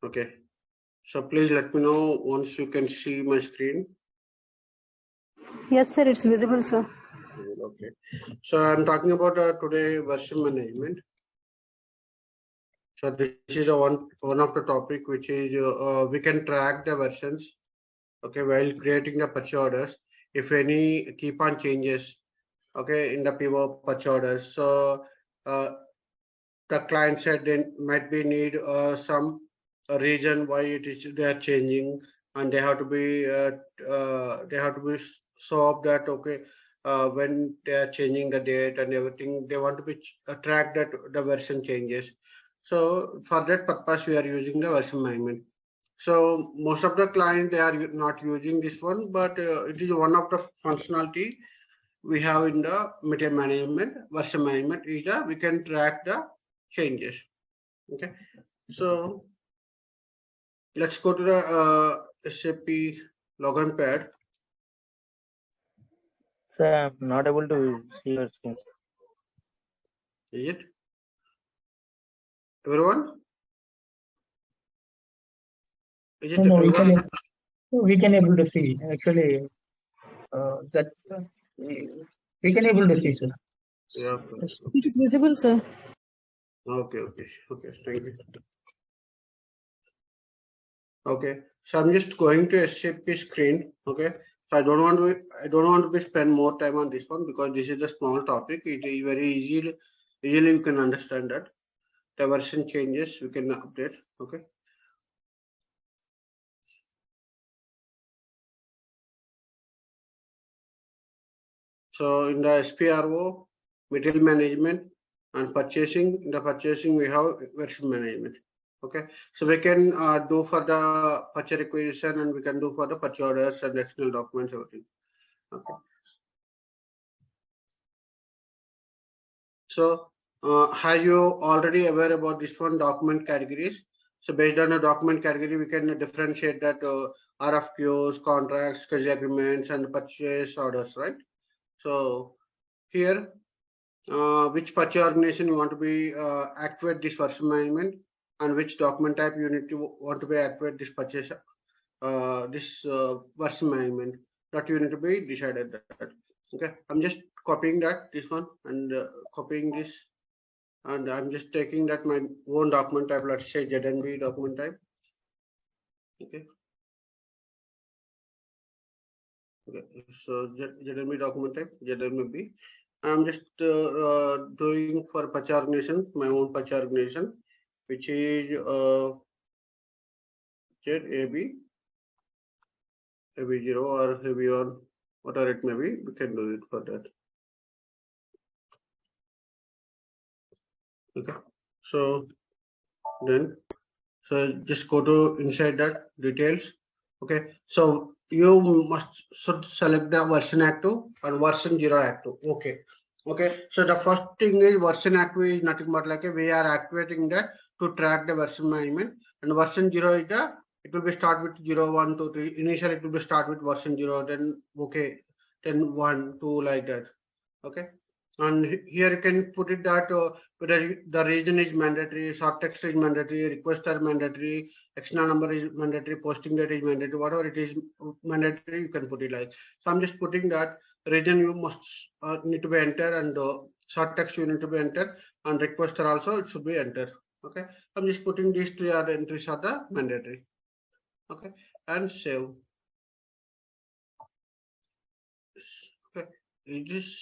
Okay, so please let me know once you can see my screen. Yes, sir, it's visible, sir. Okay, so I'm talking about today version management. So this is one of the topic which is we can track the versions. Okay, while creating the purchase orders, if any keep on changes. Okay, in the PO purchase orders. So the client said they might be need some reason why they are changing, and they have to be solved that. Okay, when they are changing the date and everything, they want to be track that the version changes. So for that purpose we are using the version management. So most of the clients, they are not using this one, but it is one of the functionality we have in the material management. Version management is we can track the changes. Okay, so let's go to the SAP login pad. Sir, I'm not able to see your screen. Is it everyone? Is it No, everyone? we can able to see actually that we can able to see, sir. Yeah. It is visible, sir. Okay. Thank you. Okay, so I'm just going to SAP screen. Okay, so I don't want to be spend more time on this one because this is a small topic. It is very easily you can understand that the version changes we can update. Okay. So in the SPRO, material management and purchasing, in the purchasing we have version management. Okay, so we can do for the purchase requisition, and we can do for the purchase orders and external documents, everything. Okay. So are you already aware about this one, document categories? So based on a document category, we can differentiate that RFQs, contracts, credit agreements, and purchase orders, right? So here, which purchase organization you want to be activate this version management, and which document type you need to want to be activate this purchase version management, that you need to be decided that. Okay, I'm just copying this one and copying this, and I'm just taking that my own document type. Let's say ZNB document type. Okay. Okay, so ZNB document type, ZNB. I'm just doing for purchase organization, my own purchase organization, which is ZAB, AB0 or AB1, whatever it may be, we can do it for that. Okay, so then, so just go to inside that details. Okay, so you should select the version active and version 0 active. Okay, so the first thing is version active is nothing but like we are activating that to track the version management, and version 0 is it will be start with 0, 1, 2, 3. Initially it will be start with version 0, then then 1, 2, like that. Okay, and here you can put it that whether the region is mandatory, short text is mandatory, request are mandatory, external number is mandatory, posting date is mandatory, whatever it is mandatory, you can put it like. So I'm just putting that region you must need to be entered, and short text you need to be entered, and requester also it should be entered. Okay, I'm just putting these three entries are the mandatory. Okay, and save. Okay, it is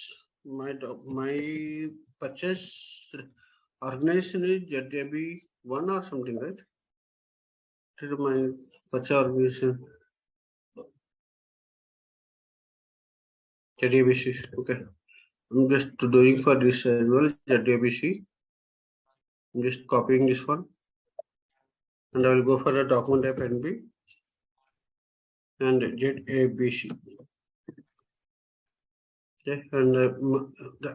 my purchase organization is ZAB1 or something, right? This is my purchase organization. ZABC. Okay, I'm just doing for this as well. ZABC. I'm just copying this one, and I will go for the document type NB and ZABC. Okay, and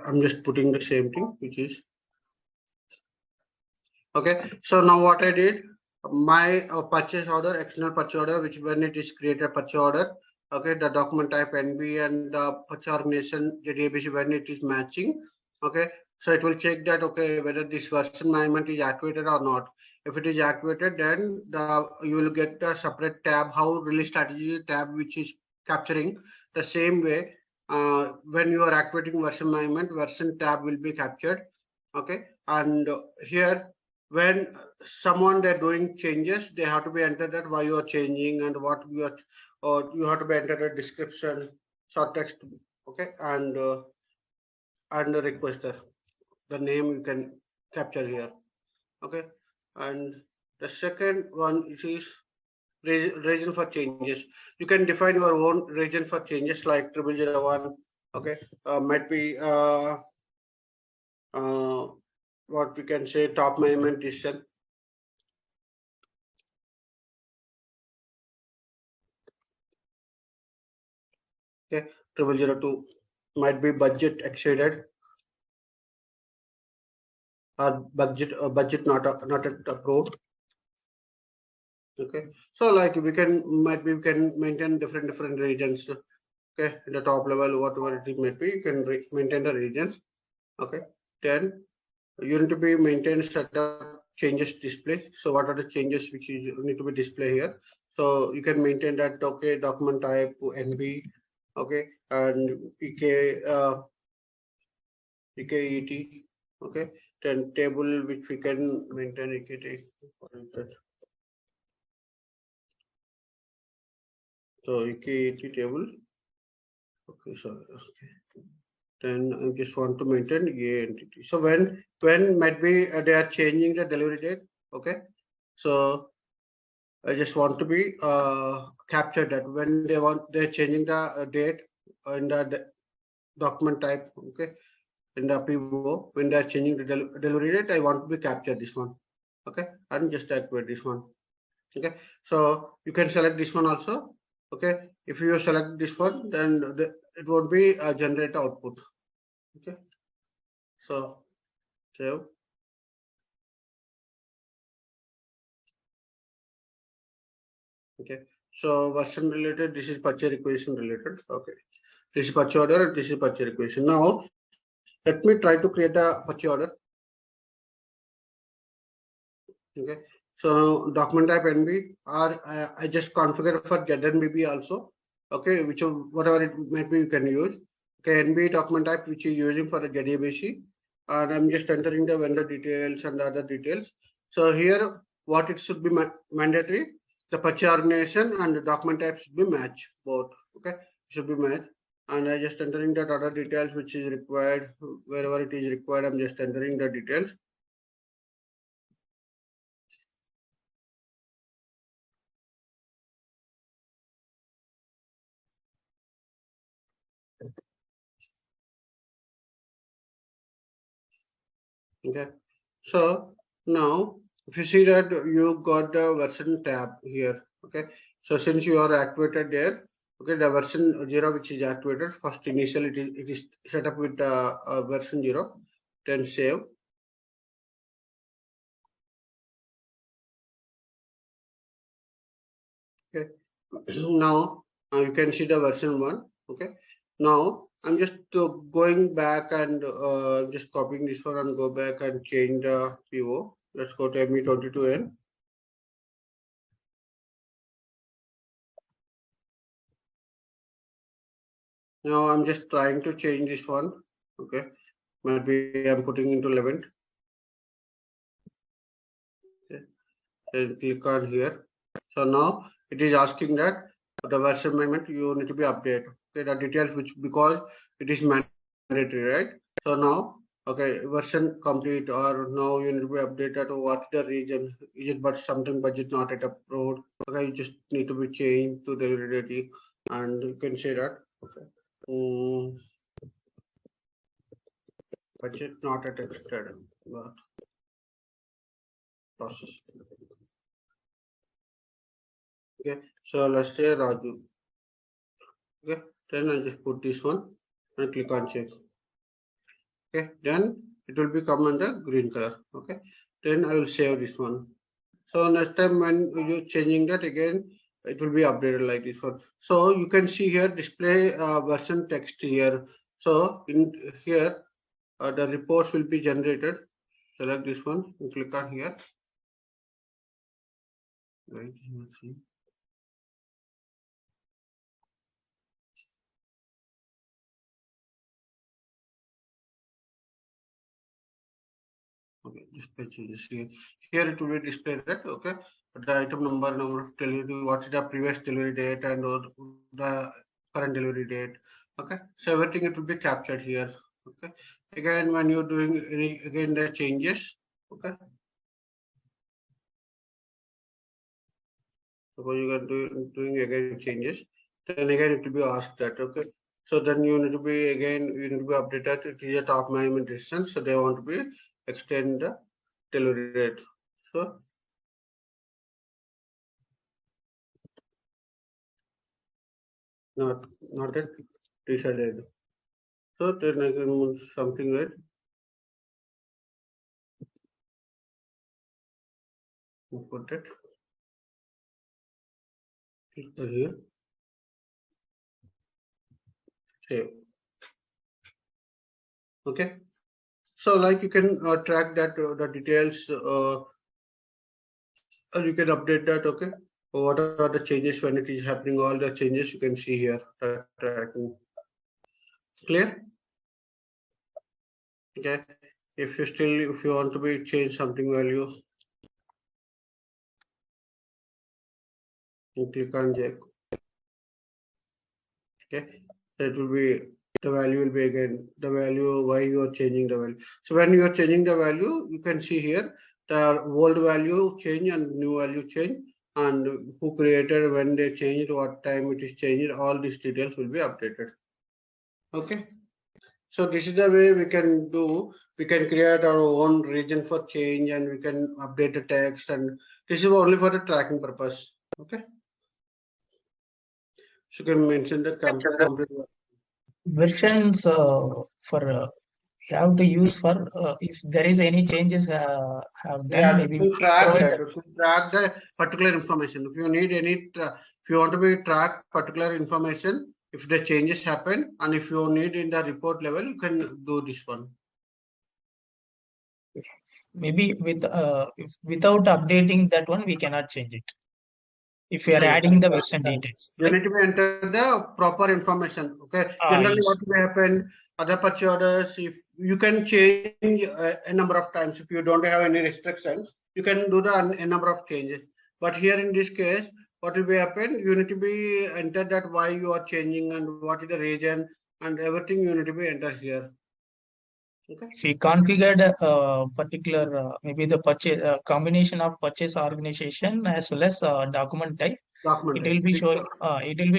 I'm just putting the same thing, which is okay. So now what I did, my purchase order, external purchase order, which when it is created purchase order, okay, the document type NB and the purchase organization ZABC when it is matching. Okay, so it will check that okay whether this version management is activated or not. If it is activated, then you will get a separate tab, how release strategy tab, which is capturing the same way. When you are activating version management, version tab will be captured. Okay, and here when someone they're doing changes, they have to be entered that why you are changing and what you are, or you have to be entered a description, short text. Okay, and the requester, the name you can capture here. Okay, and the second one is region for changes. You can define your own region for changes like 0001. Okay, might be what we can say top management decision. Okay, 0002 might be budget exceeded or budget not approved. Okay, so like we can maintain different regions. Okay, in the top level, whatever it may be, you can maintain the regions. Okay, then you need to be maintain set up changes display. So what are the changes which you need to be display here? So you can maintain that. Okay, document type NB. Okay, and EK EKET. Okay, then table which we can maintain EKT. So EKET table. Okay, so okay. Then I just want to maintain a entity. So when might be they are changing the delivery date. Okay, so I just want to be captured that when they're changing the date in the document type. Okay, in the PO when they're changing the delivery date, I want to be captured this one. Okay, and just activate this one. Okay, so you can select this one also. Okay, if you select this one, then it won't be a generate output. Okay, so save. Okay, so version related, this is purchase requisition related. Okay, this is purchase order, this is purchase requisition. Now let me try to create a purchase order. Okay, so document type NB, or I just configure for ZNBB also. Okay, which whatever it might be you can use. Okay, NB document type which is using for the ZABC, and I'm just entering the vendor details and other details. So here what it should be mandatory, the purchase organization and the document type should be match both. Okay, should be match, and I just entering that other details which is required. Wherever it is required, I'm just entering the details. Okay, so now if you see that you got the version tab here. Okay, so since you are activated there, okay, the version 0 which is activated first, initially it is set up with version 0, then save. Okay, now you can see the version 1. Okay, now I'm just going back and just copying this one and go back and change the PO. Let's go to ME22N. Now I'm just trying to change this one. Okay, maybe I'm putting into 11. Okay, then click on here. So now it is asking that the version amendment you need to be updated. Okay, the details which because it is mandatory, right? So now, okay, version complete, or now you need to be updated to what the region is it, but something budget not yet approved. Okay, you just need to be changed to delivery date, and you can say that. Okay. Budget not yet extended. But process. Okay, so let's say Raju. Okay, then I'll just put this one and click on check. Okay, then it will become under green color. Okay, then I will save this one. So next time when you're changing that again, it will be updated like this one. So you can see here display version text here. So in here the reports will be generated. Select this one and click on here. Right. Let's see. Okay, display changes here. Here it will be displayed that, okay, the item number of delivery, what is the previous delivery date and the current delivery date. Okay, so everything it will be captured here. Okay, again when you're doing any again the changes. Okay, suppose you are doing again changes, then again it will be asked that. Okay, so then you need to be again you need to be updated. It is a top management decision, so they want to be extend the delivery date. So not yet decided. So then I can move something right. Put it. Click here. Save. Okay. So like you can track that the details. Or you can update that. Okay. What are the changes when it is happening? All the changes you can see here. Tracking. Clear? Okay. If you want to be change something value, you click on check. Okay. So it will be the value will be again the value why you are changing the value. So when you are changing the value, you can see here the old value change and new value change and who created, when they changed, what time it is changed. All these details will be updated. Okay. So this is the way we can do. We can create our own region for change and we can update the text, and this is only for the tracking purpose. Okay. So you can mention the complete versions for you have to use for if there is any changes have done, Yeah, maybe to track provide that, to track the particular information. If you need if you want to be track particular information, if the changes happen, and if you need in the report level, you can do this one. maybe without updating that one we cannot change it if we are Yeah, adding the correct, version correct. details, You right? need to be enter the proper information. Okay. Generally, what Yes. will happen? Other purchase orders, if you can change a number of times, if you don't have any restrictions, you can do the a number of changes. But here in this case, what will be happen? You need to be enter that why you are changing and what is the reason and everything you need to be enter here. Okay. If we configured a particular maybe the purchase combination of purchase organization as well as document type, Document it type. will be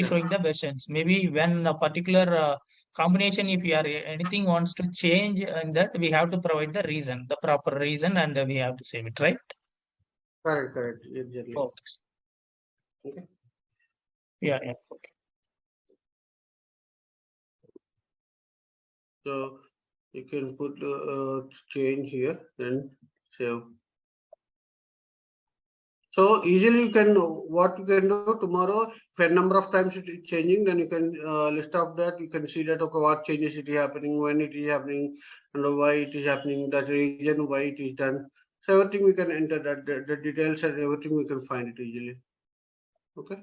showing Yeah. the versions. Maybe when a particular combination, if we are anything wants to change in that, we have to provide the reason, the proper reason, and we have to save it, right? Correct, correct. Exactly. Okay. Okay. Yeah, yeah. Okay. So you can put change here and save. So easily you can what you can do tomorrow. If a number of times it is changing, then you can list of that. You can see that okay, what changes it is happening, when it is happening, and why it is happening. That reason why it is done. So everything we can enter that the details and everything we can find it easily. Okay.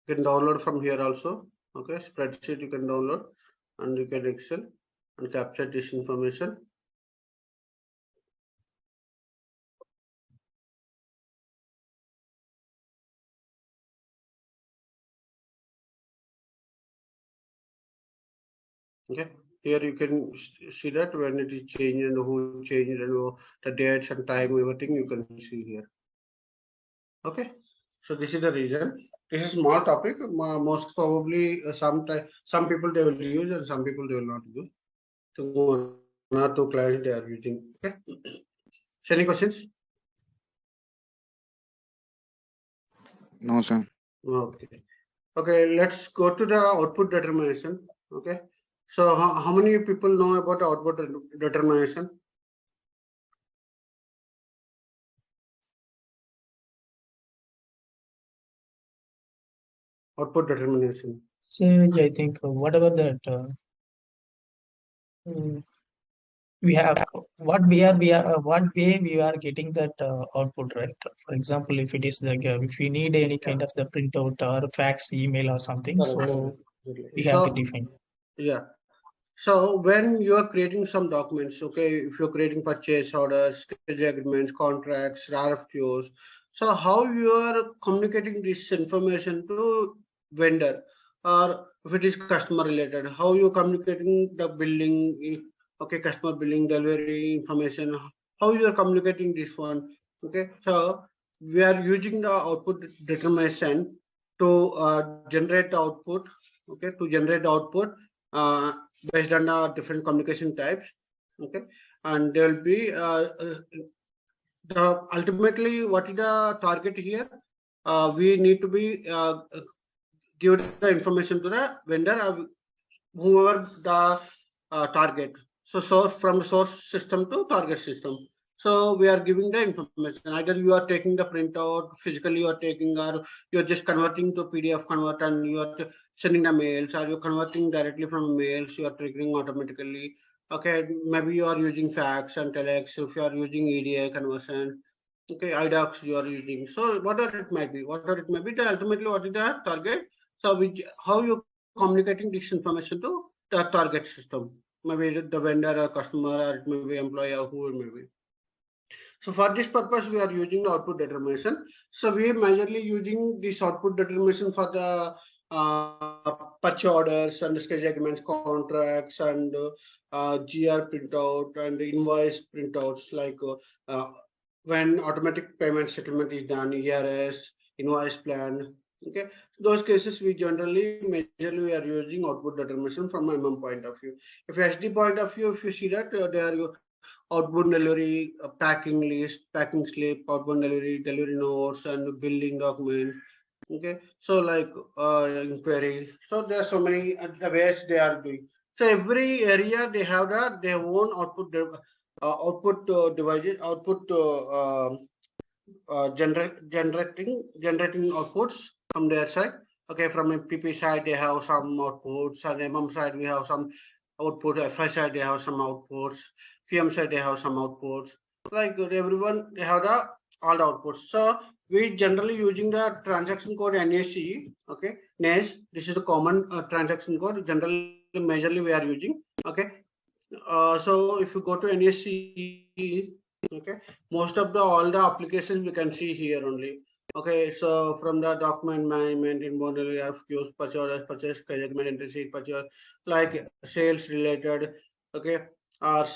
You can download from here also. Okay, spreadsheet you can download, and you can Excel and capture this information. Okay, here you can see that when it is changed and who changed and the dates and time, everything you can see here. Okay, so this is the reason. This is small topic. Most probably some people they will use and some people they will not use. So one or two clients they are using. Okay. So any questions? No, sir. Okay. Okay, let's go to the output determination. Okay. So how many people know about the output determination? Output determination. Change, I think, whatever that. we have what way we are getting that output, right? For example, if it is like if we need any kind of the printout or fax email or something, so we have to define. Yeah. So when you are creating some documents, okay, if you're creating purchase orders, schedule agreements, contracts, RFQs, so how you are communicating this information to vendor, or if it is customer related, how you communicating the billing, okay, customer billing, delivery information, how you are communicating this one, okay. So we are using the output determination to generate the output, okay, to generate the output. Based on the different communication types, okay, and there will be the ultimately what is the target here. We need to be give the information to the vendor, whoever the target. So source from source system to target system. So we are giving the information. Either you are taking the printout physically, you are taking, or you are just converting to PDF convert, and you are sending the mails, or you're converting directly from mails. You are triggering automatically. Okay, maybe you are using fax and telex. If you are using EDA conversion, okay, IDOCs you are using. So whatever it might be, the ultimately what is the target. So which how you communicating this information to the target system, maybe the vendor or customer, or it may be employee or who it may be. So for this purpose, we are using the output determination. So we are majorly using this output determination for the purchase orders and schedule agreements, contracts, and GR printout and invoice printouts, like when automatic payment settlement is done, ERS, invoice plan. Okay, those cases we generally majorly we are using output determination from MM point of view. If SD point of view, if you see that they are outbound delivery, packing list, packing slip, outbound delivery, delivery notes, and billing document. Okay, so like inquiry. So there are so many the ways they are doing. So every area they have their own output devices, generating outputs from their side. Okay, from a PP side they have some outputs, and MM side we have some output. FI side they have some outputs. QM side they have some outputs. Like everyone they have the all the outputs. So we generally using the transaction code NACE. Okay, NACE. This is the common transaction code. Generally, majorly we are using. Okay, so if you go to NACE, okay, most of the all the applications we can see here only. Okay, so from the document management, inbound delivery, RFQs, purchase orders, purchase segment entry sheet, purchase, like sales related, okay, or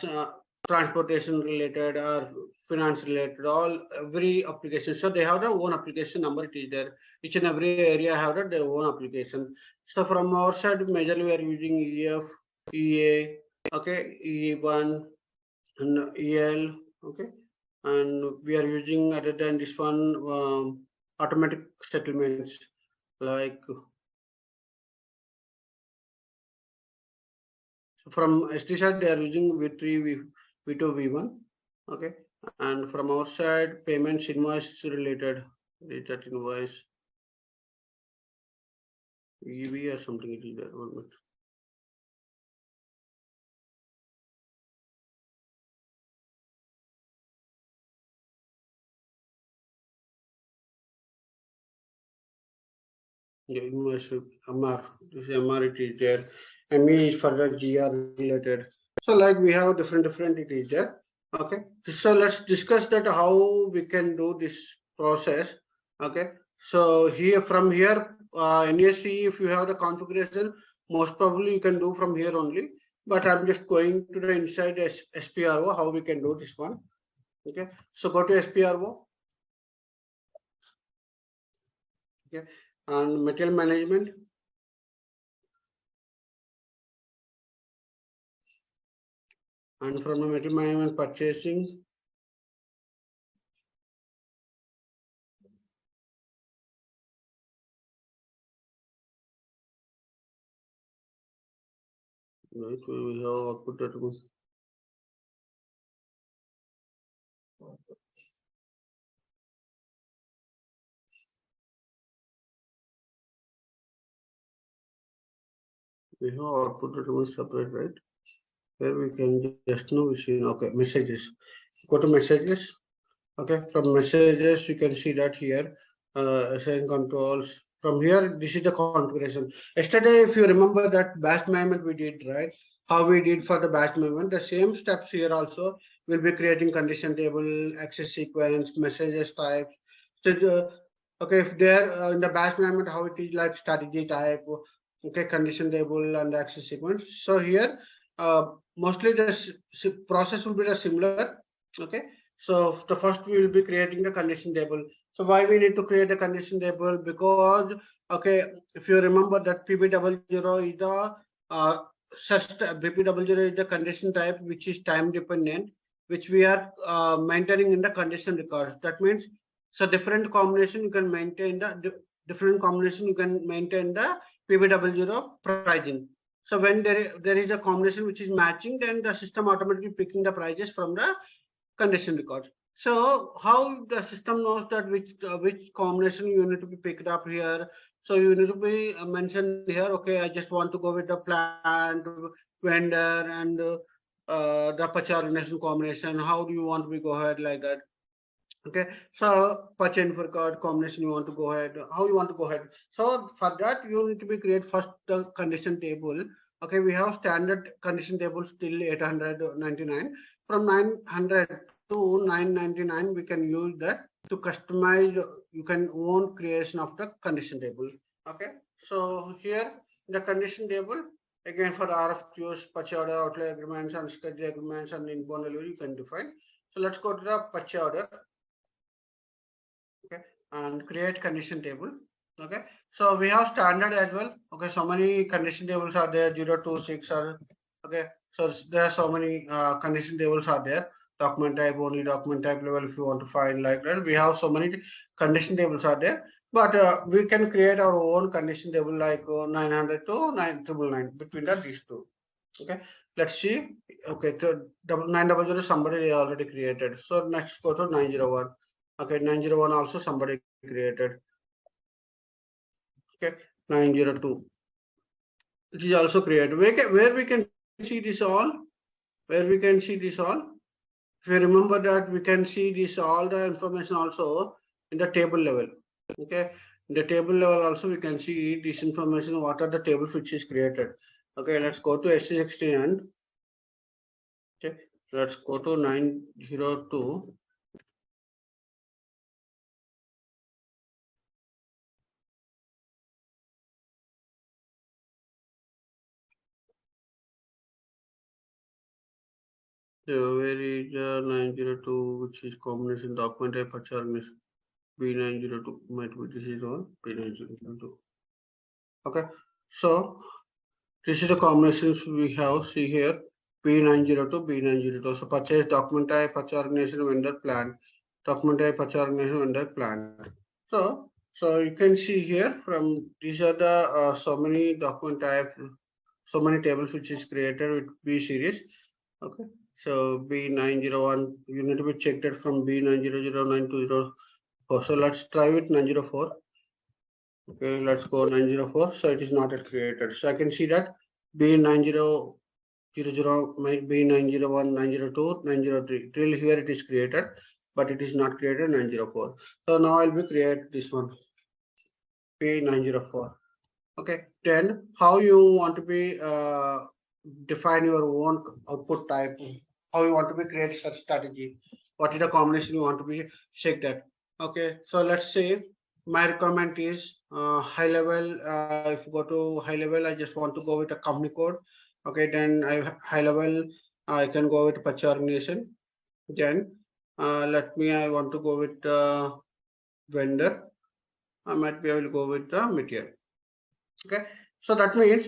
transportation related, or finance related, all every application. So they have their own application number. It is there. Each and every area have their own application. So from our side, majorly we are using EF, EA, okay, E1 and EL, okay, and we are using other than this one automatic settlements, like from SD side they are using V3, V2, V1, okay, and from our side payments invoice related, that invoice EV or something it is there. 1 minute. Yeah, invoice MR. This is MR it is there. ME is for the GR related. So like we have different it is there. Okay. So let's discuss that how we can do this process. Okay. So here from here, NAC, if you have the configuration, most probably you can do from here only. But I'm just going to the inside SPRO, how we can do this one. Okay. So go to SPRO. Okay. And material management. And from the material management purchasing, right, we have output that we have output that separate, right? where we can just now we see, okay, messages. Go to messages. Okay, from messages you can see that here, assign controls. From here, this is the configuration. Yesterday, if you remember that batch management we did, right? How we did for the batch management, the same steps here also. We'll be creating condition table, access sequence, messages types. So, okay, if there in the batch management, how it is like strategy type, okay, condition table and access sequence. So here, mostly the process will be the similar. Okay, so the first we will be creating the condition table. So why we need to create a condition table? Because okay, if you remember that PB00 is the PB00 is the condition type which is time dependent, which we are maintaining in the condition records. That means so different combination you can maintain the different combination you can maintain the PB00 pricing. So when there is a combination which is matching, then the system automatically picking the prices from the condition records. So how the system knows that which combination you need to be picked up here? So you need to be mentioned here. Okay, I just want to go with the plant, vendor, and the purchase organization combination. How do you want to be go ahead like that? Okay, so purchase info card combination you want to go ahead. How you want to go ahead? So for that you need to be create first the condition table. Okay, we have standard condition tables till 899. From 900 to 999 we can use that to customize. You can own creation of the condition table. Okay, so here the condition table again for the RFQs, purchase order, outlay agreements, and schedule agreements, and inbound delivery you can define. So let's go to the purchase order. Okay, and create condition table. Okay, so we have standard as well. Okay, so many condition tables are there, 0 to 6 are okay. So there are so many condition tables are there. Document type, only document type level if you want to find like that. We have so many condition tables are there, but we can create our own condition table like 900 to 9999 between these two. Okay, let's see. Okay, so 900 somebody already created. So next go to 901. Okay, 901 also somebody created. Okay, 902. It is also created. Where we can see this all? Where we can see this all? If you remember that we can see this all the information also in the table level. Okay, in the table level also we can see this information. What are the tables which is created? Okay, let's go to SC16 and okay, let's go to 902. So where is 902, which is combination document type purchase organization? B902 might be this is one B902. Okay, so this is the combinations we have. See here B902, B902. So purchase document type purchase organization vendor plan. Document type purchase organization vendor plan. So you can see here from these are the so many document type, so many tables which is created with B series. Okay. So B901, you need to be checked it from B9009204. So let's try with 904. Okay, let's go 904. So it is not yet created. So I can see that B9000, B901, 902, 903. Till here it is created, but it is not created 904. So now I'll be create this one. B904. Okay, then how you want to be define your own output type, how you want to be create such strategy, what is the combination you want to be check that. Okay, so let's say my requirement is high level. If you go to high level, I just want to go with a company code. Okay, then I high level I can go with purchase organization. Then I want to go with vendor. I might be able to go with the material. Okay, so that means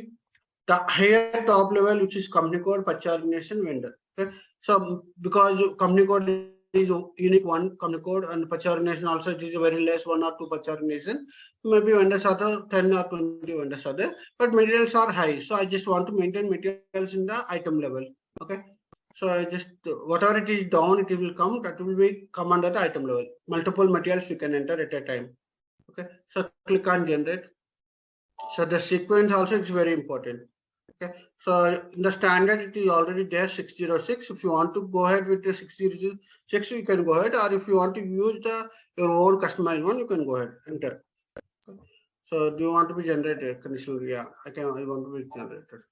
the higher top level, which is company code, purchase organization, vendor. Okay, so because company code is unique one company code and purchase organization also it is very less 1 or 2 purchase organization. Maybe vendors are there 10 or 20 vendors are there, but materials are high. So I just want to maintain materials in the item level. Okay, so I just whatever it is down, it will come. That will be come under the item level. Multiple materials you can enter at a time. Okay, so click on generate. So the sequence also is very important. Okay, so in the standard it is already there 606. If you want to go ahead with the 606, you can go ahead, or if you want to use your own customized one, you can go ahead, enter. Okay. So do you want to be generated conditionally? Yeah, I want to be generated.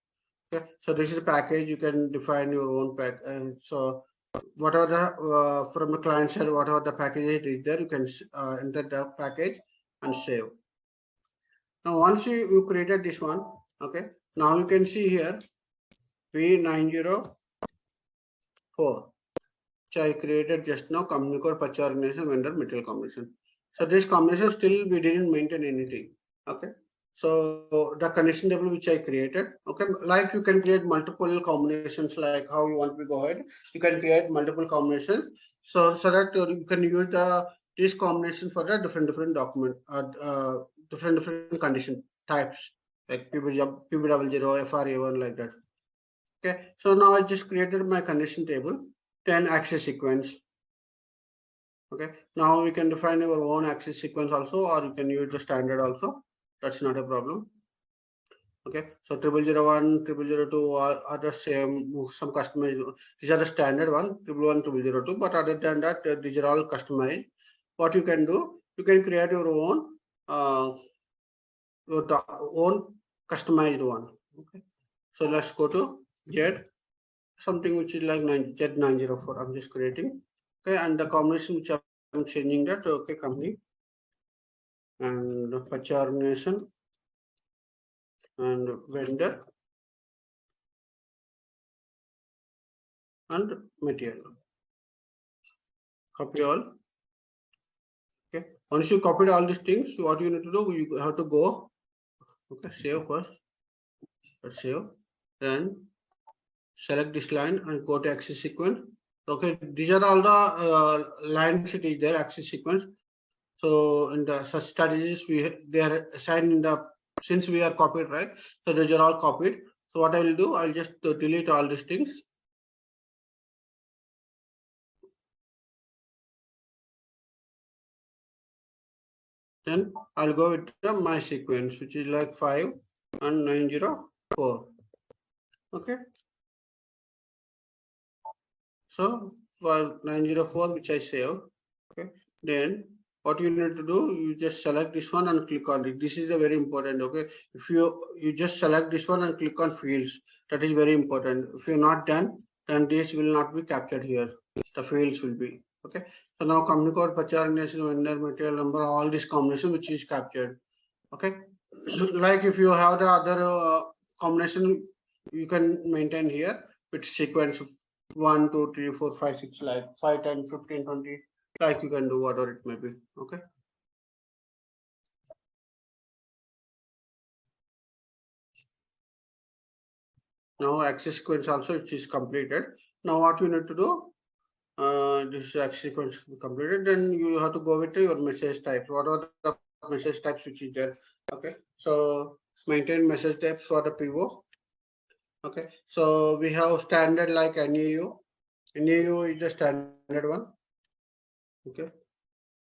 Okay, so this is a package. You can define your own pack, and so whatever the from the client side, whatever the package is there, you can enter the package and save. Now once you created this one, okay, now you can see here P904, which I created just now, company code, purchase organization, vendor, material combination. So this combination still we didn't maintain anything. Okay, so the condition table which I created, okay, like you can create multiple combinations, like how you want to go ahead, you can create multiple combinations, so that you can use this combination for the different document, different condition types, like PB00, FRA1, like that. Okay, so now I just created my condition table, 10 access sequence. Okay, now we can define your own access sequence also, or you can use the standard also. That's not a problem. Okay, so 0001, 0002 are the same, some customized. These are the standard one, 001, 0002. But other than that, these are all customized. What you can do, you can create your own customized one. Okay, so let's go to Z, something which is like Z904. I'm just creating. Okay, and the combination which I'm changing that. Okay, company and purchase organization and vendor and material. Copy all. Okay, once you copied all these things, what you need to do, you have to go. Okay, save first. Let's save. Then select this line and go to access sequence. Okay, these are all the lines it is there, access sequence. So in the such strategies, they are assigned in the, since we are copied, right? So these are all copied. So what I will do, I'll just delete all these things. Then I'll go with my sequence, which is like 5 and 904. Okay. So for 904, which I save. Okay. Then what you need to do, you just select this one and click on it. This is a very important. Okay. If you just select this one and click on fields, that is very important. If you're not done, then this will not be captured here. The fields will be. Okay. So now company code, purchase organization, vendor, material number, all this combination which is captured. Okay. Like if you have the other combination, you can maintain here with sequence of 1, 2, 3, 4, 5, 6, like 5, 10, 15, 20, like you can do whatever it may be. Okay. Now access sequence also it is completed. Now what you need to do, this access sequence completed, then you have to go with your message types. What are the message types which is there? Okay, so maintain message types for the PO. Okay, so we have standard like NAU. NAU is the standard one. Okay,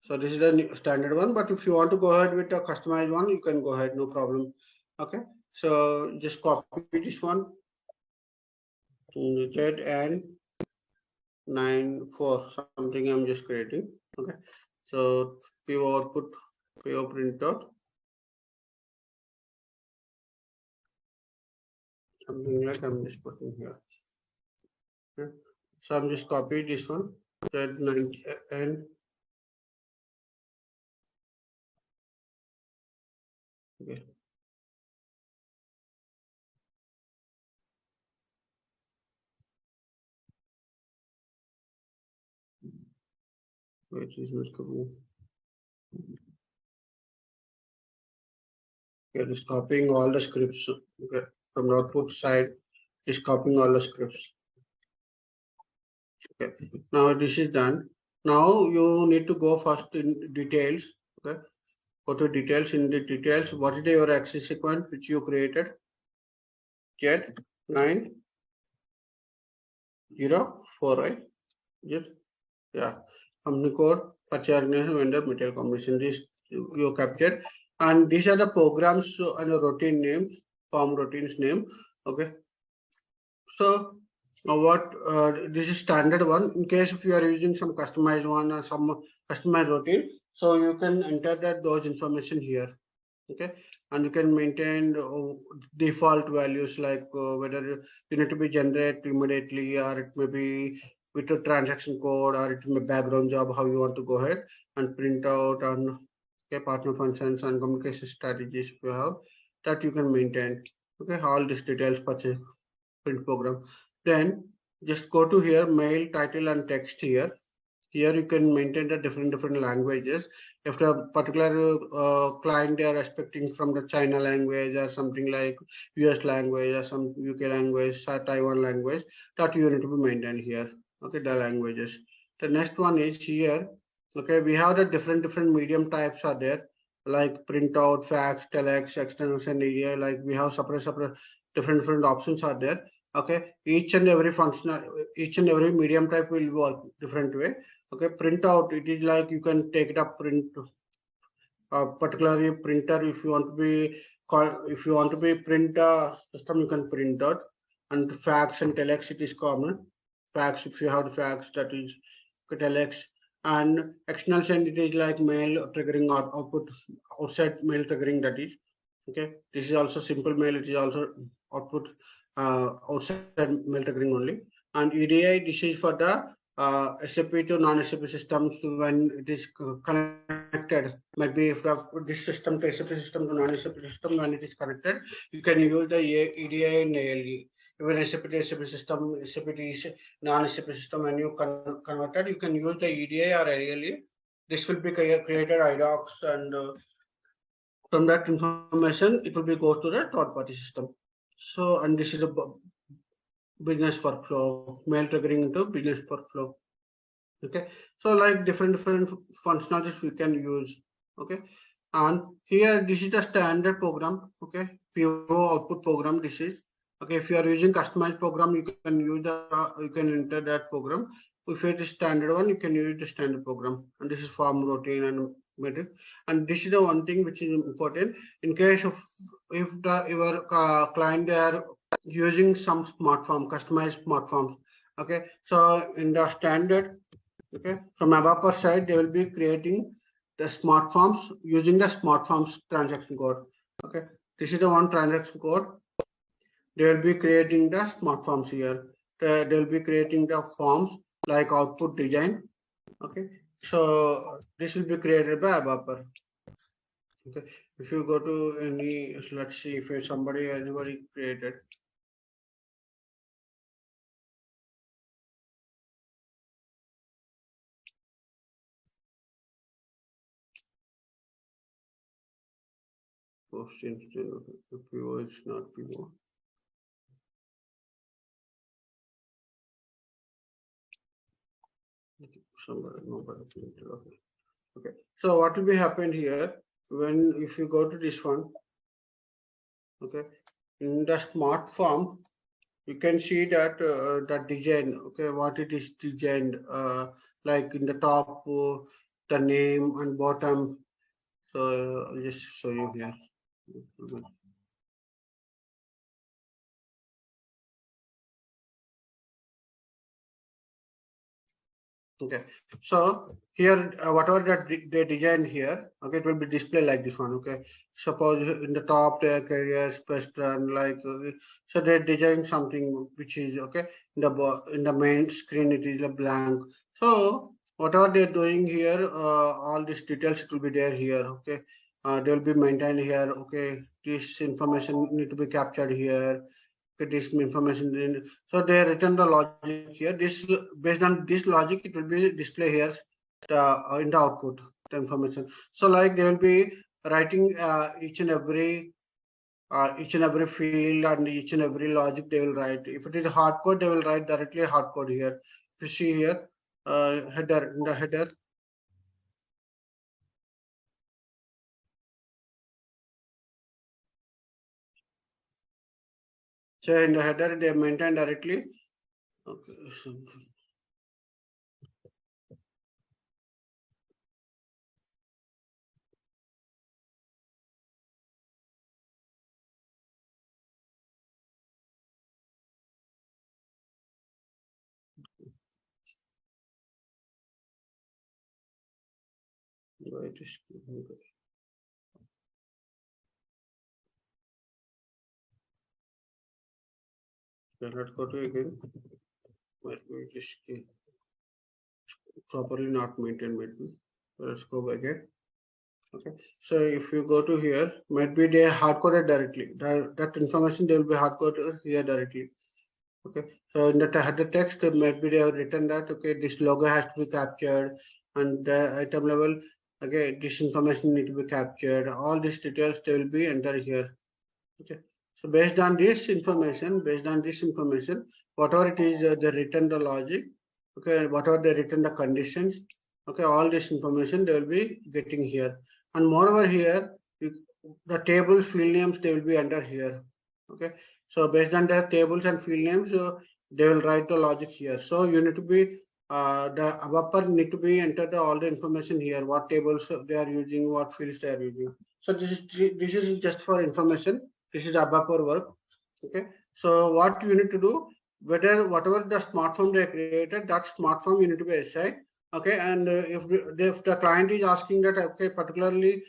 so this is the standard one, but if you want to go ahead with a customized one, you can go ahead, no problem. Okay, so just copy this one, Z and 94 something I'm just creating. Okay, so PO output, PO printout, something like I'm just putting here. Okay. So I'm just copy this one, Z9 and okay. Which is not coming. Okay, just copying all the scripts. Okay, from the output side, just copying all the scripts. Okay, now this is done. Now you need to go first in details. Okay, go to details. In the details, what is your access sequence which you created? Z904, right? Yes. Yeah. Company code, purchase organization, vendor, material combination. This you captured, and these are the programs and the routine names, form routines name. Okay. So what this is standard one. In case if you are using some customized one or some customized routine, so you can enter that those information here. Okay, and you can maintain default values like whether you need to be generated immediately or it may be with a transaction code or it may background job, how you want to go ahead and print out and okay, partner functions and communication strategies if you have that you can maintain. Okay, all these details purchase print program. Then just go to here, mail, title and text here. Here you can maintain the different languages. If a particular client they are expecting from the China language or something like US language or some UK language or Taiwan language, that you need to be maintained here. Okay, the languages. The next one is here. Okay, we have the different medium types are there, like printout, fax, telex, external send area. Like we have separate different options are there. Okay, each and every functional, each and every medium type will work different way. Okay, printout, it is like you can take it up print particularly printer if you want to be if you want to be print system you can print out, and fax and telex it is common. Fax, if you have the fax, that is telex. And external send, it is like mail triggering or output outside mail triggering, that is okay. This is also simple mail, it is also output outside mail triggering only. And EDI, this is for the SAP to non-SAP systems when it is connected. Maybe if this system to SAP system to non-SAP system when it is connected, you can use the EDI and ALE. Even SAP to SAP system, SAP to non-SAP system, when you converted, you can use the EDI or ALE. This will be created IDOCs, and from that information, it will be go to the third-party system. So, and this is a business workflow, mail triggering into business workflow. Okay, so like different functionalities we can use. Okay, and here this is the standard program. Okay, PO output program, this is okay. If you are using customized program, you can use the you can enter that program. If it is standard one, you can use the standard program. And this is form routine and metric. And this is the one thing which is important in case of if your client they are using some smart form, customized smart forms. Okay, so in the standard, okay, from developer side, they will be creating the smart forms using the smart forms transaction code. Okay, this is the one transaction code. They will be creating the smart forms here. They will be creating the forms like output design. Okay, so this will be created by developer. Okay, if you go to any, let's see if anybody created. Post instead of PO, it's not PO. Somebody, nobody. Okay, so what will be happen here when if you go to this one? Okay, in the smart form, you can see that the design. Okay, what it is designed, like in the top, the name and bottom. So I'll just show you here. Okay, so here whatever that they designed here, okay, it will be displayed like this one. Okay, suppose in the top there careers best and like so they designed something which is okay. In the main screen it is a blank. So whatever they're doing here, all these details it will be there here. Okay, they will be maintained here. Okay, this information need to be captured here. Okay, this information in, so they written the logic here. This based on this logic, it will be display here in the output the information. So like they will be writing each and every field and each and every logic they will write. If it is hard code, they will write directly hard code here. If you see here, header in the header. So in the header, they maintain directly. Okay. Why it is let's go to again. Might be it is properly not maintained. Might be. Let's go again. Okay, so if you go to here, might be they hard coded directly. That information they will be hard coded here directly. Okay, so in the header text, might be they have written that okay, this logo has to be captured, and the item level, okay, this information need to be captured. All these details they will be entered here. Okay, so based on this information, whatever it is, they written the logic. Okay, whatever they written the conditions. Okay, all this information they will be getting here. And moreover here, the tables, field names, they will be under here. Okay, so based on the tables and field names, they will write the logic here. So you need to be the developer need to be entered all the information here. What tables they are using, what fields they are using. So this is just for information. This is developer work. Okay, so what you need to do, whatever the smart form they created, that smart form you need to be assigned. Okay, and if the client is asking that okay, particularly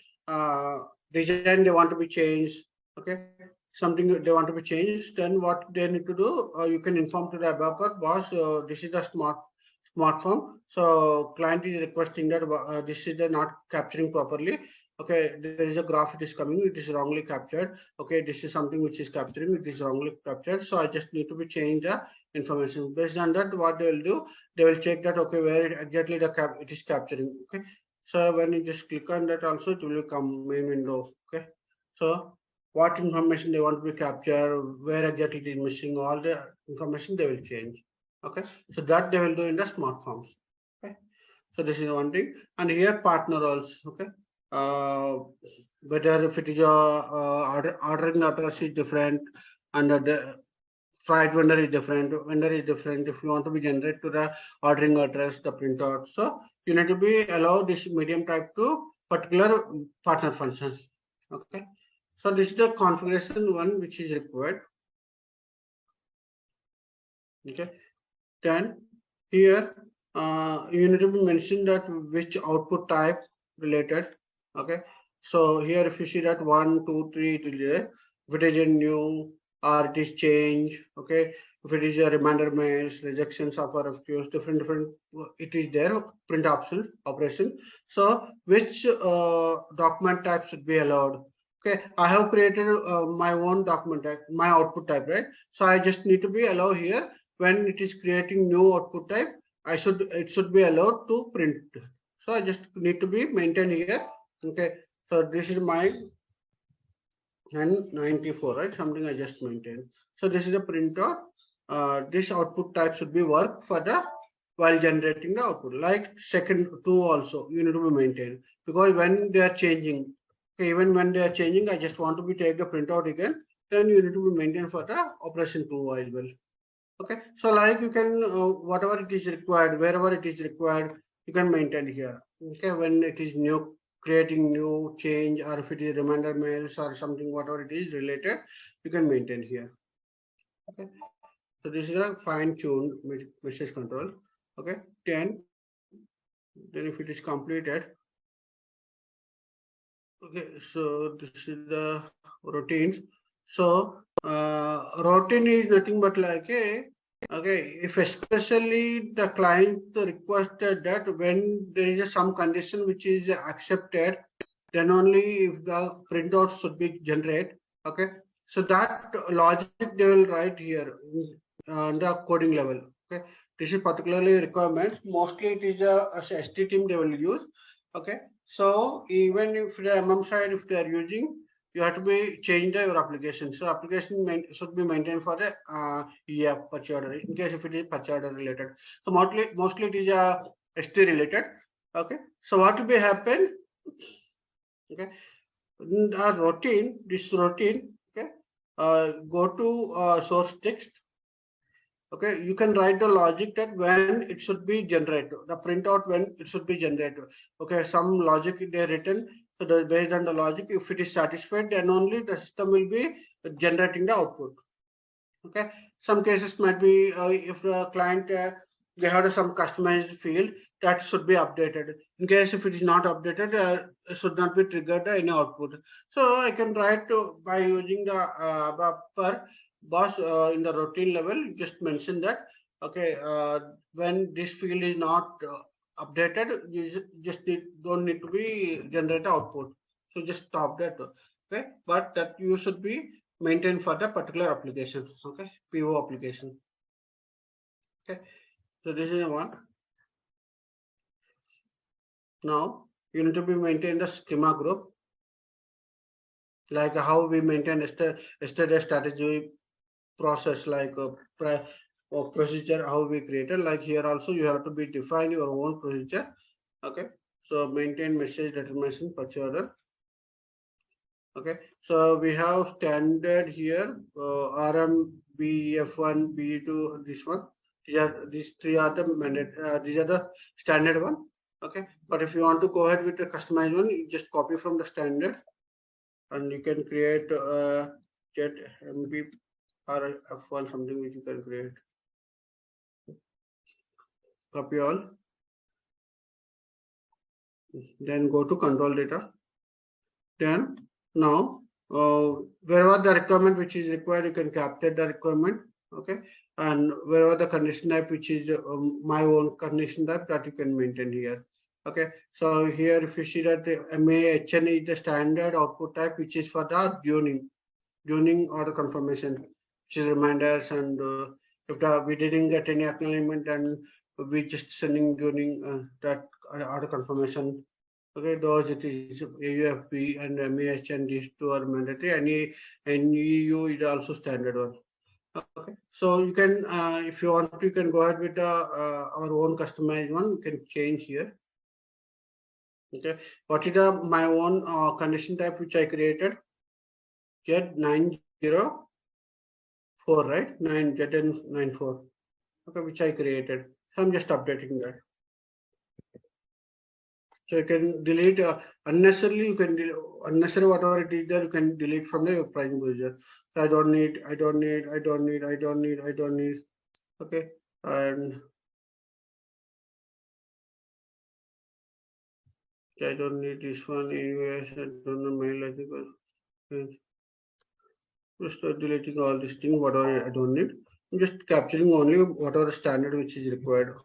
design they want to be changed, okay, something they want to be changed, then what they need to do, you can inform to the developer, boss, this is the smart form. So client is requesting that this is not capturing properly. Okay, there is a graph, it is coming, it is wrongly captured. Okay, this is something which is capturing, it is wrongly captured. So I just need to be change the information. Based on that, what they will do, they will check that okay, where exactly it is capturing. Okay, so when you just click on that, also it will come main window. Okay, so what information they want to be captured, where exactly it is missing, all the information they will change. Okay, so that they will do in the smart forms. Okay, so this is one thing. And here partner roles. Okay, whether if it is ordering address is different, and the freight vendor is different, if you want to be generate to the ordering address, the printout, so you need to be allow this medium type to particular partner functions. Okay, so this is the configuration one which is required. Okay, then here you need to be mentioned that which output type related. Okay, so here if you see that 1 2 3 it is there, if it is a new or it is change. Okay, if it is a reminder mails, rejections of RFQs, different it is there, print option operation. So which document type should be allowed. Okay, I have created my own document type, my output type, right? So I just need to be allow here when it is creating new output type, it should be allowed to print. So I just need to be maintained here. Okay, so this is my N94, right? Something I just maintained. So this is a printer. This output type should be work for the while generating the output. Like second two also you need to be maintained, because when they are changing, okay, even when they are changing, I just want to be take the printout again. Then you need to be maintained for the operation 2 as well. Okay, so like you can whatever it is required, wherever it is required, you can maintain here. Okay, when it is new, creating new change, or if it is reminder mails or something, whatever it is related, you can maintain here. Okay, so this is a fine-tuned message control. Okay, 10. Then if it is completed, okay, so this is the routines. So routine is nothing but like a okay, if especially the client requested that when there is some condition which is accepted, then only if the printout should be generated. Okay, so that logic they will write here on the coding level. Okay, this is particularly requirements. Mostly it is a ST team they will use. Okay, so even if the MM side, if they are using, you have to be change your application. So application should be maintained for the purchase order in case if it is purchase order related. So mostly it is ST related. Okay, so what will be happen? Okay, in the routine, this routine. Okay, go to source text. Okay, you can write the logic that when it should be generated, the printout when it should be generated. Okay, some logic they written. So based on the logic, if it is satisfied, then only the system will be generating the output. Okay, some cases might be if the client they have some customized field, that should be updated. In case if it is not updated, it should not be triggered any output. So I can write by using the buffer boss in the routine level, just mention that, okay, when this field is not updated, you just don't need to be generate output. So just stop that. Okay, but that you should be maintained for the particular application. Okay, PO application. Okay, so this is one. Now you need to be maintain the schema group, like how we maintain yesterday strategy process, like procedure, how we created. Like here also you have to be define your own procedure. Okay, so maintain message determination purchase order. Okay, so we have standard here, RM, BF1, B2, this one. These three are the mandate. These are the standard one. Okay, but if you want to go ahead with the customized one, you just copy from the standard, and you can create get MP or F1 something which you can create. Copy all. Then go to control data. Then now wherever the requirement which is required, you can capture the requirement. Okay, and wherever the condition type which is my own condition type, that you can maintain here. Okay, so here if you see that the MAHN is the standard output type which is for the tuning order confirmation, which is reminders, and if we didn't get any acknowledgement, and we just sending tuning that order confirmation. Okay, those it is AUFP and MAHN, these two are mandatory. Any EU is also standard one. Okay, so you can if you want to, you can go ahead with our own customized one. You can change here. Okay, what is my own condition type which I created? Z904, right? 9Z94. Okay, which I created. So I'm just updating that. So you can delete unnecessarily. You can unnecessary whatever it is there. You can delete from the pricing procedure. So I don't need. Okay, and I don't need this one. Anyways, I don't know mail. I think just deleting all this thing. Whatever I don't need. I'm just capturing only whatever standard which is required.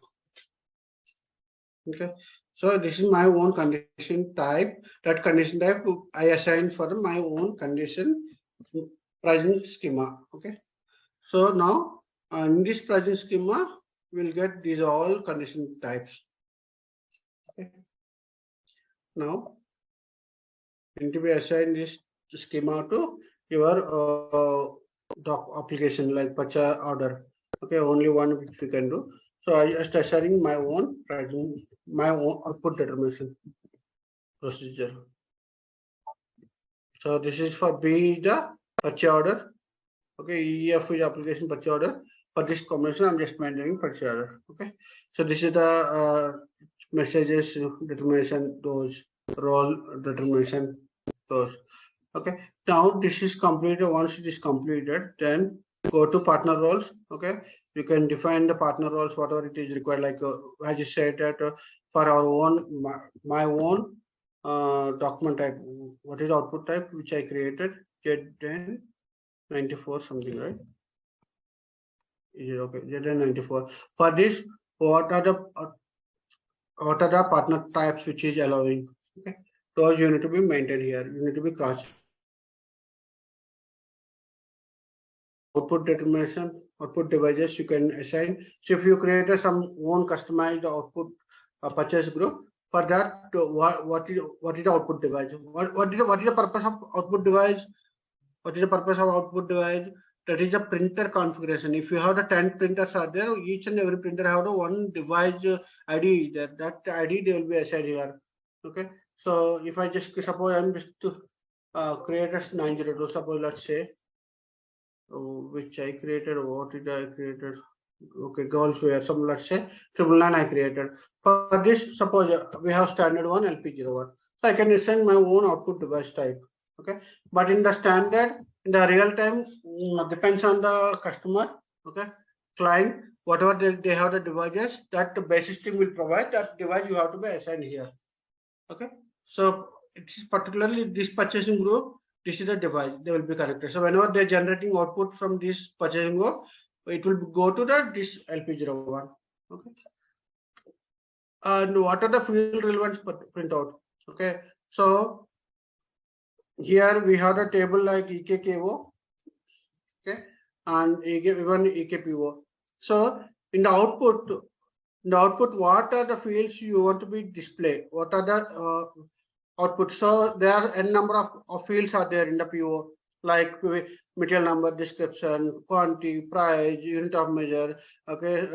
Okay. So this is my own condition type. That condition type I assign for my own condition pricing schema. Okay. So now in this pricing schema, we'll get these all condition types. Okay. Now need to be assigned this schema to your doc application, like purchase order. Okay, only one which we can do. So I just assigning my own pricing, my own output determination procedure. So this is for B, the purchase order. Okay, EF is application purchase order. For this combination, I'm just maintaining purchase order. Okay, so this is the messages determination, those role determination, those. Okay, now this is completed. Once it is completed, then go to partner roles. Okay, you can define the partner roles, whatever it is required. Like I just said that for our own my own document type, what is output type which I created? Z94 something, right? Is it okay? Z94. For this, what are the partner types which is allowing? Okay, those you need to be maintained here. You need to be cross. Output determination, output devices you can assign. So if you create some own customized output purchase group, for that what is the output device? What is the purpose of output device? What is the purpose of output device? That is a printer configuration. If you have the 10 printers are there, each and every printer have the one device ID. That ID they will be assigned here. Okay. So if I just suppose I'm just to create a 902. Suppose let's say. Which I created. What did I created? Okay, goals were some, let's say 999 I created. For this, suppose we have standard one LP01. So I can assign my own output device type. Okay, but in the standard, in the real time, depends on the customer. Okay, client, whatever they have the devices that the base system will provide, that device you have to be assigned here. Okay, so it's particularly this purchasing group, this is the device they will be connected. So whenever they're generating output from this purchasing group, it will go to this LP01. Okay, and what are the field relevance printout? Okay, so here we have a table like EKKO, okay, and even EKPO. So in the output, what are the fields you want to be displayed? What are the output? So there are n number of fields are there in the PO, like material number, description, quantity, price, unit of measure, okay,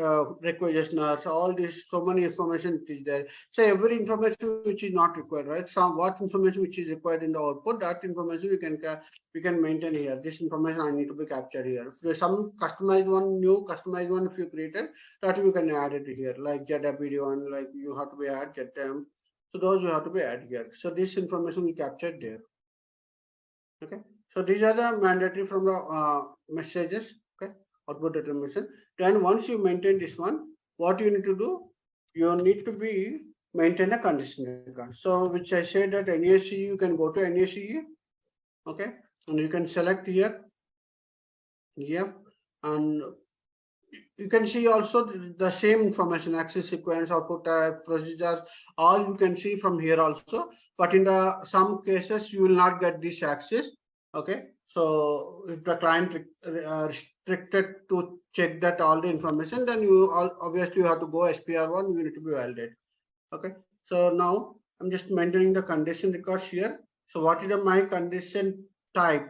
requisitioners, all this, so many information is there. So every information which is not required, right? Some what information which is required in the output, that information we can maintain here. This information I need to be captured here. If there's some customized one, new customized one, if you created, that you can add it here, like ZWD1, like you have to be add ZM. So those you have to be added here. So this information we captured there. Okay. So these are the mandatory from the messages. Okay. Output determination. Then once you maintain this one, what you need to do? You need to be maintain a condition record. So which I said that NACE, you can go to NACE. Okay. And you can select here. Yep. And you can see also the same information, access sequence, output type, procedures, all you can see from here also. But in the some cases, you will not get this access. Okay. So if the client restricted to check that all the information, then you obviously you have to go SPR1, you need to be validate. Okay. So now I'm just maintaining the condition records here. So what is my condition type?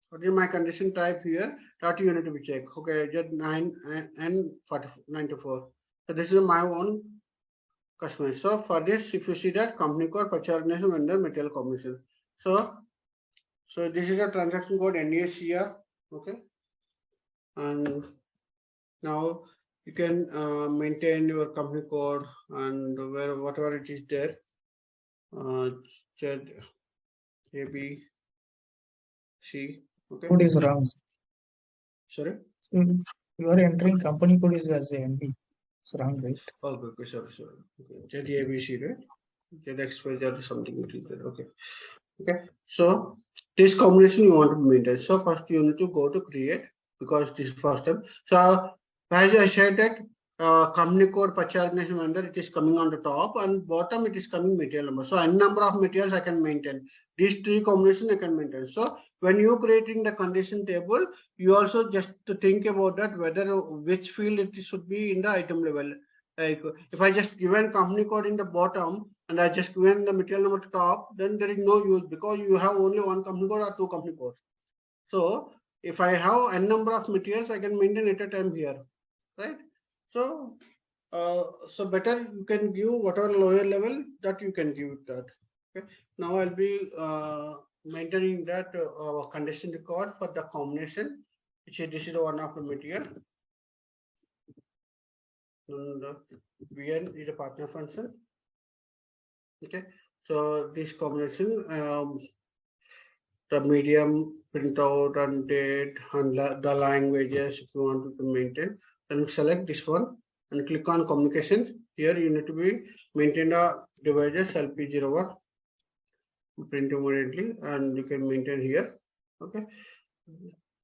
What is my condition type here? That you need to be checked. Okay, just 9 and 94. So this is my own customer. So for this, if you see that company code, purchase organization, vendor, material combination. So this is a transaction code NACE here. Okay, and now you can maintain your company code and whatever it is there. ABC. Okay. Code is wrong. Sorry. So you are entering company code is as a NB. It's wrong, right? Okay, sorry. Okay. ZABC, right? ZXYZ or something. Okay. Okay. So this combination you want to maintain. So first you need to go to create, because this is first step. So as I said that company code, purchase organization, vendor, it is coming on the top, and bottom it is coming material number. So n number of materials I can maintain. These three combinations I can maintain. So when you creating the condition table, you also just to think about that whether which field it should be in the item level. Like if I just given company code in the bottom and I just given the material number to top, then there is no use, because you have only one company code or two company codes. So if I have n number of materials, I can maintain at a time here, right? So so better you can give whatever lower level that you can give that. Okay. Now I'll be maintaining that condition record for the combination, which is this is one of the material. And VN is a partner function. Okay. So this combination, the medium, printout, and date, and the languages if you want to maintain, then select this one and click on communication. Here you need to be maintain the devices LP01 print immediately, and you can maintain here. Okay.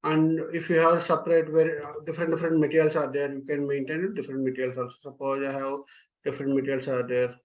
And if you have separate where different materials are there, you can maintain different materials also. Suppose I have different materials are there.